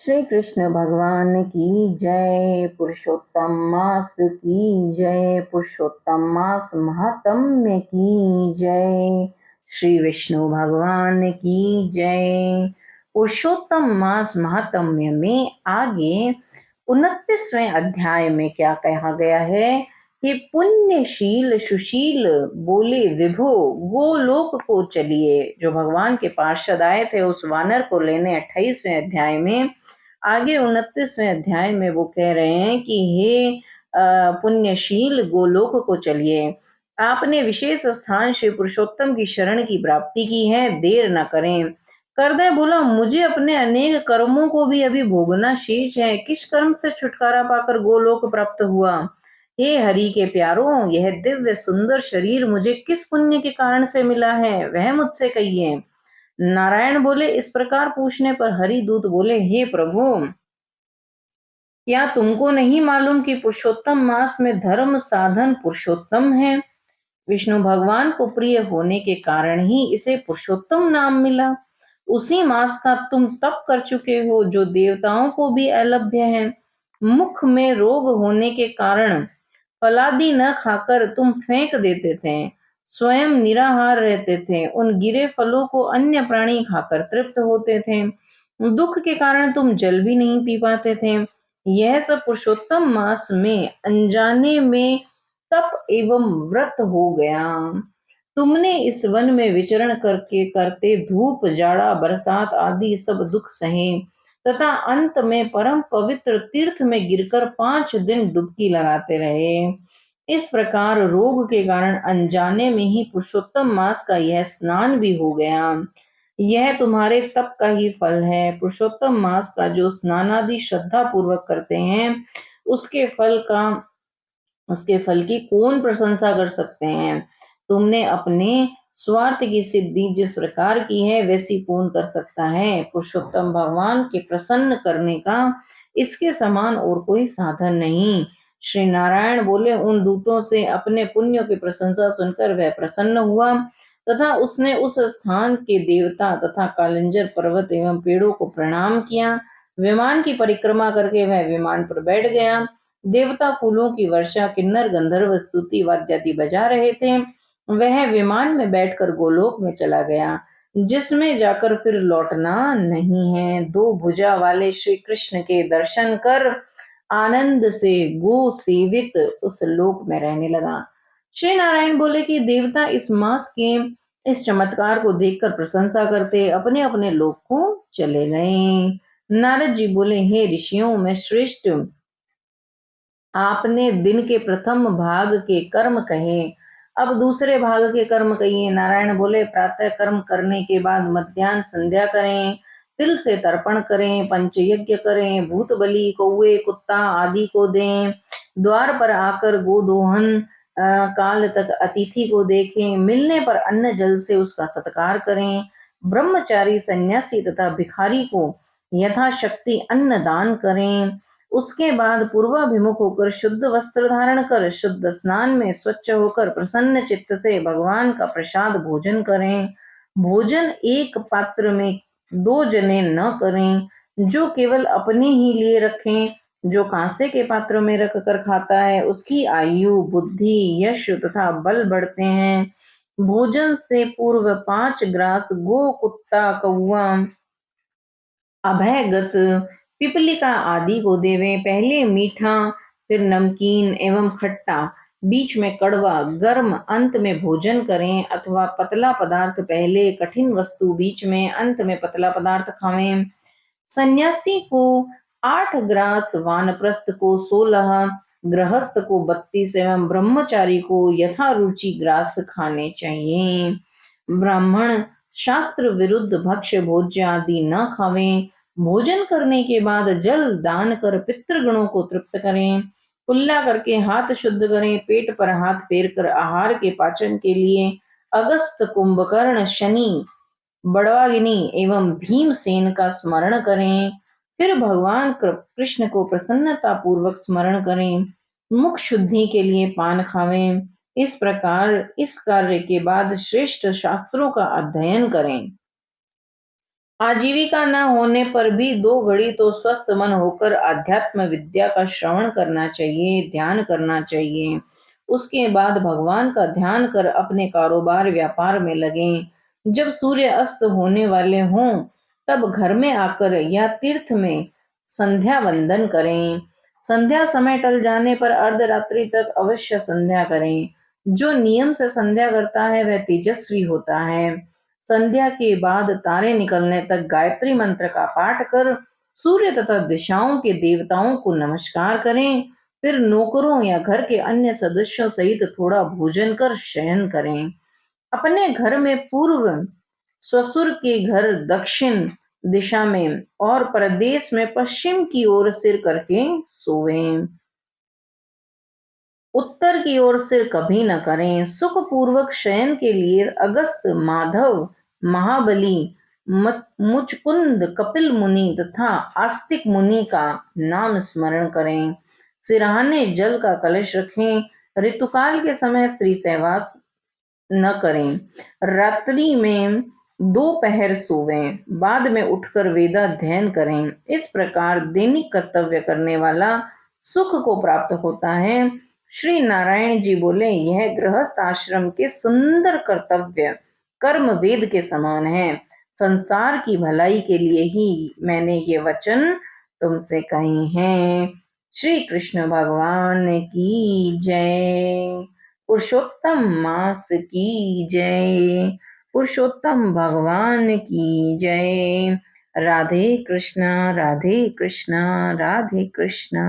श्री कृष्ण भगवान की जय। पुरुषोत्तम मास की जय। पुरुषोत्तम मास महात्म्य की जय। श्री विष्णु भगवान की जय। पुरुषोत्तम मास महात्म्य में आगे 29वें अध्याय में क्या कहा गया है कि पुण्यशील सुशील बोले विभो गोलोक को चलिए। जो भगवान के पार्षद आए थे उस वानर को लेने 28वें अध्याय में, आगे 29वें अध्याय में वो कह रहे हैं कि हे पुण्यशील गोलोक को चलिए। आपने विशेष स्थान श्री पुरुषोत्तम की शरण की प्राप्ति की है, देर न करें। करदय बोला, मुझे अपने अनेक कर्मों को भी अभी भोगना शेष है। किस कर्म से छुटकारा पाकर गोलोक प्राप्त हुआ? हे हरि के प्यारों, यह दिव्य सुंदर शरीर मुझे किस पुण्य के कारण से मिला है, वह मुझसे कहिए। नारायण बोले, इस प्रकार पूछने पर हरि दूत बोले, हे प्रभु, क्या तुमको नहीं मालूम कि पुरुषोत्तम मास में धर्म साधन पुरुषोत्तम है? विष्णु भगवान को प्रिय होने के कारण ही इसे पुरुषोत्तम नाम मिला। उसी मास का तुम तप कर चुके हो जो देवताओं को भी अलभ्य है। मुख में रोग होने के कारण फलादि न खाकर तुम फेंक देते थे, स्वयं निराहार रहते थे, उन गिरे फलों को अन्य प्राणी खाकर तृप्त होते थे। दुख के कारण तुम जल भी नहीं पी पाते थे। यह सब पुरुषोत्तम मास में अनजाने में तप एवं व्रत हो गया। तुमने इस वन में विचरण करके करते धूप जाड़ा बरसात आदि सब दुख सहे तथा अंत में परम पवित्र तीर्थ में गिरकर 5 दिन डुबकी लगाते रहे। इस प्रकार रोग के कारण अनजाने में ही पुरुषोत्तम मास का यह स्नान भी हो गया। यह तुम्हारे तप का ही फल है। पुरुषोत्तम मास का जो स्नान आदि श्रद्धा पूर्वक करते हैं उसके फल का उसके फल की कौन प्रशंसा कर सकते हैं? तुमने अपने स्वार्थ की सिद्धि जिस प्रकार की है वैसी कौन कर सकता है? पुरुषोत्तम भगवान के प्रसन्न करने का इसके समान और कोई साधन नहीं। श्री नारायण बोले, उन दूतों से अपने पुण्यों की प्रशंसा सुनकर वह प्रसन्न हुआ तथा उसने उस स्थान के देवता तथा कालिंजर पर्वत एवं पेड़ों को प्रणाम किया। विमान की परिक्रमा करके वह विमान पर बैठ गया। देवता फूलों की वर्षा, किन्नर गंधर्व स्तुति वाद्यादि बजा रहे थे। वह विमान में बैठकर गोलोक में चला गया, जिसमें जाकर फिर लौटना नहीं है। 2 भुजा वाले श्री कृष्ण के दर्शन कर आनंद से गो सेवित उस लोक में रहने लगा। श्री नारायण बोले कि देवता इस मास के इस चमत्कार को देखकर प्रशंसा करते अपने अपने लोक को चले गए। नारद जी बोले, हे ऋषियों में श्रेष्ठ, आपने दिन के प्रथम भाग के कर्म कहे, अब दूसरे भाग के कर्म कहिए। नारायण बोले, प्रातः कर्म करने के बाद मध्याह्न संध्या करें, तिल से तर्पण करें, पंचयज्ञ करें, भूत बलि कौवे कुत्ता आदि को दें, द्वार पर आकर गोदोहन काल तक अतिथि को देखें, मिलने पर अन्न जल से उसका सत्कार करें, ब्रह्मचारी सन्यासी तथा भिखारी को यथाशक्ति अन्न दान करें। उसके बाद पूर्वाभिमुख होकर शुद्ध वस्त्र धारण कर शुद्ध स्नान में स्वच्छ होकर प्रसन्न चित्त से भगवान का प्रसाद भोजन करें। भोजन एक पात्र में 2 जने न करें, जो केवल अपने ही लिए रखें। जो कांसे के पात्र में रख कर खाता है उसकी आयु बुद्धि यश तथा बल बढ़ते हैं। भोजन से पूर्व 5 ग्रास गो कुत्ता कौवा अभयगत पिपलिका आदि को देवें। पहले मीठा, फिर नमकीन एवं खट्टा, बीच में कड़वा, गर्म, अंत में भोजन करें। अथवा पतला पदार्थ पहले, कठिन वस्तु बीच में, अंत में पतला पदार्थ खावें। सन्यासी को 8 ग्रास, वानप्रस्थ को 16, गृहस्थ को 32 एवं ब्रह्मचारी को यथा रुचि ग्रास खाने चाहिए। ब्राह्मण शास्त्र विरुद्ध भक्ष्य भोज्य आदि न खावें। भोजन करने के बाद जल दान कर पितृगणों को तृप्त करें। कुल्ला करके हाथ शुद्ध करें। पेट पर हाथ फेर कर आहार के पाचन के लिए अगस्त, कुंभकर्ण, शनि, बड़वागिनी एवं भीमसेन का स्मरण करें। फिर भगवान कृष्ण को प्रसन्नता पूर्वक स्मरण करें। मुख शुद्धि के लिए पान खावें। इस प्रकार इस कार्य के बाद श्रेष्ठ शास्त्रों का अध्ययन करें। आजीविका न होने पर भी 2 घड़ी तो स्वस्थ मन होकर अध्यात्म विद्या का श्रवण करना चाहिए, ध्यान करना चाहिए। उसके बाद भगवान का ध्यान कर अपने कारोबार व्यापार में लगें। जब सूर्य अस्त होने वाले हों, तब घर में आकर या तीर्थ में संध्या वंदन करें। संध्या समय टल जाने पर अर्धरात्रि तक अवश्य संध्या करें। जो नियम से संध्या करता है वह तेजस्वी होता है। संध्या के बाद तारे निकलने तक गायत्री मंत्र का पाठ कर सूर्य तथा दिशाओं के देवताओं को नमस्कार करें। फिर नौकरों या घर के अन्य सदस्यों सहित थोड़ा भोजन कर शयन करें। अपने घर में पूर्व, ससुर के घर दक्षिण दिशा में और परदेश में पश्चिम की ओर सिर करके सोएं। उत्तर की ओर सिर कभी न करें। सुखपूर्वक शयन के लिए अगस्त, माधव, महाबली, मुचकुंद, कपिल मुनि तथा आस्तिक मुनि का नाम स्मरण करें। सिरहाने जल का कलश रखें। ऋतुकाल के समय स्त्री सहवास न करें। रात्रि में 2 पहर सोवें, बाद में उठकर वेदाध्ययन करें। इस प्रकार दैनिक कर्तव्य करने वाला सुख को प्राप्त होता है। श्री नारायण जी बोले, यह गृहस्थ आश्रम के सुंदर कर्तव्य कर्म वेद के समान है। संसार की भलाई के लिए ही मैंने ये वचन तुमसे कहे हैं। श्री कृष्ण भगवान की जय। पुरुषोत्तम मास की जय। पुरुषोत्तम भगवान की जय। राधे कृष्णा, राधे कृष्णा, राधे कृष्णा।